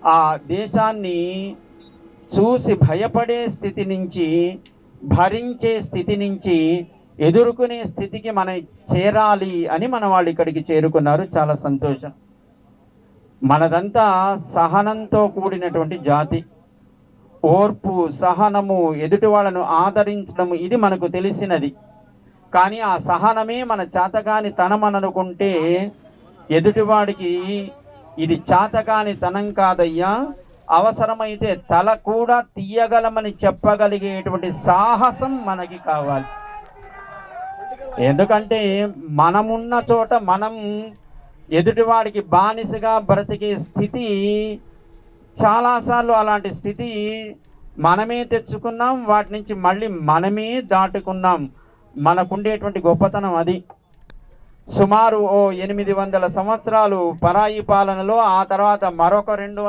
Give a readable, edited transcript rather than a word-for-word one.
ఆ దేశాన్ని చూసి భయపడే స్థితి నుంచి, భరించే స్థితి నుంచి ఎదుర్కొనే స్థితికి మనం చేరాలి అని మన వాళ్ళు ఇక్కడికి చేరుకున్నారు. చాలా సంతోషం. మనదంతా సహనంతో కూడినటువంటి జాతి. ఓర్పు, సహనము, ఎదుటి వాళ్ళను ఆదరించడము ఇది మనకు తెలిసినది. కానీ ఆ సహనమే మన చేతకాని తనం అనుకుంటే ఎదుటివాడికి ఇది చేతకాని తనం కాదయ్యా, అవసరమైతే తల కూడా తీయగలమని చెప్పగలిగేటువంటి సాహసం మనకి కావాలి. ఎందుకంటే మనమున్న చోట మనం ఎదుటివాడికి బానిసగా బ్రతికే స్థితి చాలాసార్లు అలాంటి స్థితి మనమే తెచ్చుకున్నాం. వాటి నుంచి మళ్ళీ మనమే దాటుకున్నాం. మనకుండేటువంటి గొప్పతనం అది. సుమారు 800 సంవత్సరాలు పరాయి పాలనలో, ఆ తర్వాత మరొక 200